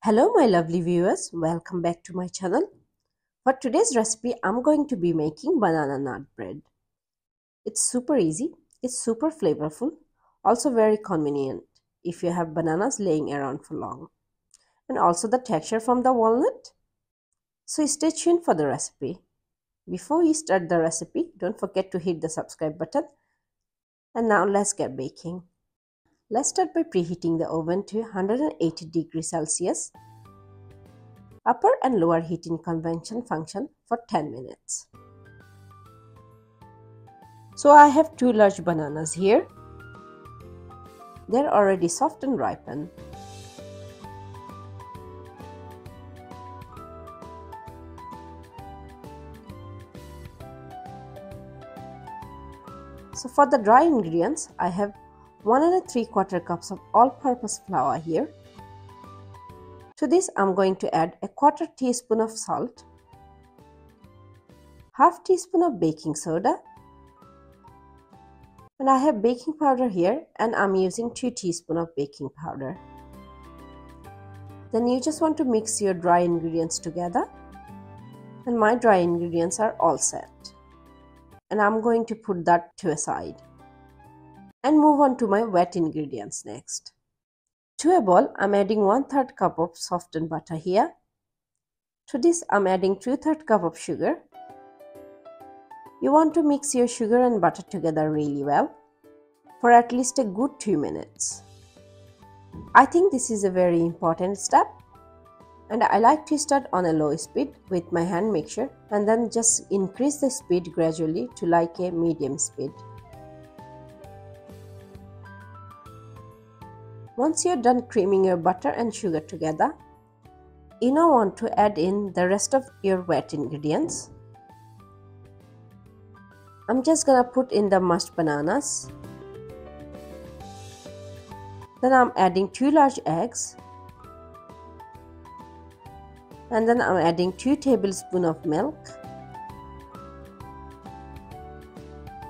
Hello my lovely viewers, welcome back to my channel. For today's recipe, I'm going to be making banana nut bread. It's super easy, it's super flavorful, also very convenient if you have bananas laying around for long. And also the texture from the walnut. So stay tuned for the recipe. Before we start the recipe, don't forget to hit the subscribe button. And now let's get baking. Let's start by preheating the oven to 180 degrees Celsius. Upper and lower heat in convection function for 10 minutes. So I have 2 large bananas here. They're already soft and ripened. So for the dry ingredients, I have 1 3/4 cups of all-purpose flour here. To this, I'm going to add a 1/4 teaspoon of salt, 1/2 teaspoon of baking soda, and I have baking powder here and I'm using 2 teaspoons of baking powder. Then you just want to mix your dry ingredients together, and my dry ingredients are all set. And I'm going to put that to a side and move on to my wet ingredients next. To a bowl, I'm adding 1/3 cup of softened butter here. To this, I'm adding 2/3 cup of sugar. You want to mix your sugar and butter together really well for at least a good 2 minutes. I think this is a very important step, and I like to start on a low speed with my hand mixture and then just increase the speed gradually to like a medium speed. Once you're done creaming your butter and sugar together, you now want to add in the rest of your wet ingredients. I'm just gonna put in the mashed bananas. Then I'm adding 2 large eggs. And then I'm adding 2 tablespoons of milk.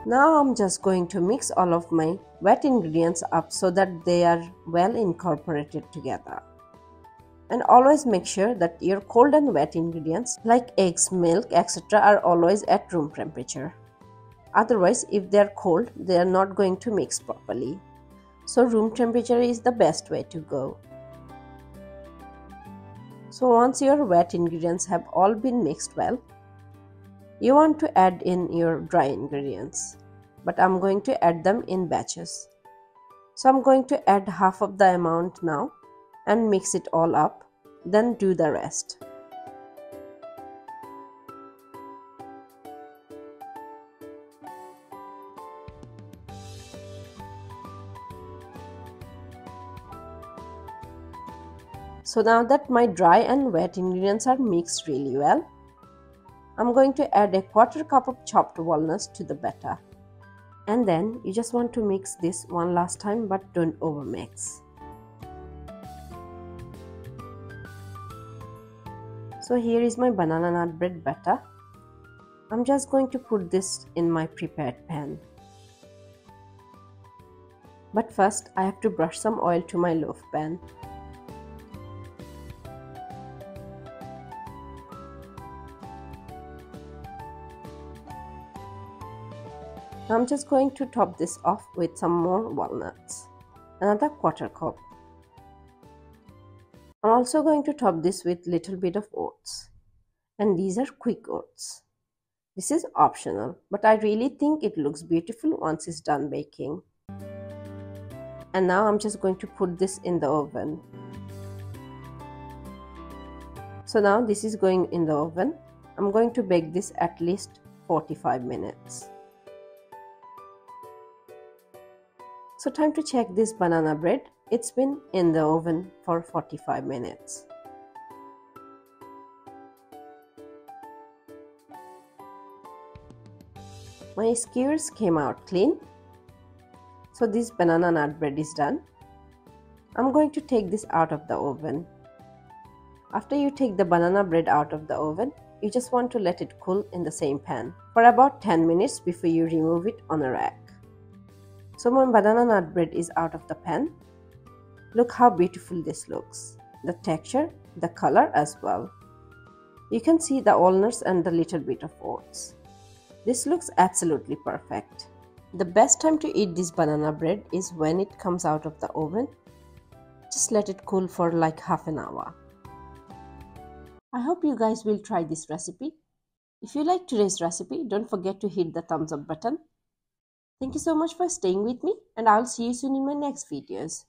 Now I'm just going to mix all of my wet ingredients up so that they are well incorporated together. And always make sure that your cold and wet ingredients like eggs, milk, etc. are always at room temperature. Otherwise, if they are cold, they are not going to mix properly. So room temperature is the best way to go. So once your wet ingredients have all been mixed well, you want to add in your dry ingredients, but I'm going to add them in batches. So I'm going to add half of the amount now and mix it all up, then do the rest. So now that my dry and wet ingredients are mixed really well, I'm going to add a 1/4 cup of chopped walnuts to the batter. And then you just want to mix this one last time, but don't overmix. So here is my banana nut bread batter. I'm just going to put this in my prepared pan. But first I have to brush some oil to my loaf pan. I'm just going to top this off with some more walnuts, another 1/4 cup. I'm also going to top this with little bit of oats, and these are quick oats. This is optional, but I really think it looks beautiful once it's done baking. And now I'm just going to put this in the oven. So now this is going in the oven. I'm going to bake this at least 45 minutes. So time to check this banana bread. It's been in the oven for 45 minutes. My skewers came out clean. So this banana nut bread is done. I'm going to take this out of the oven. After you take the banana bread out of the oven, you just want to let it cool in the same pan for about 10 minutes before you remove it on a rack. So my banana nut bread is out of the pan. Look how beautiful this looks. the texture, the color as well. You can see the walnuts and the little bit of oats. This looks absolutely perfect. The best time to eat this banana bread is when it comes out of the oven. Just let it cool for like half an hour. I hope you guys will try this recipe. If you like today's recipe, don't forget to hit the thumbs up button. Thank you so much for staying with me, and I'll see you soon in my next videos.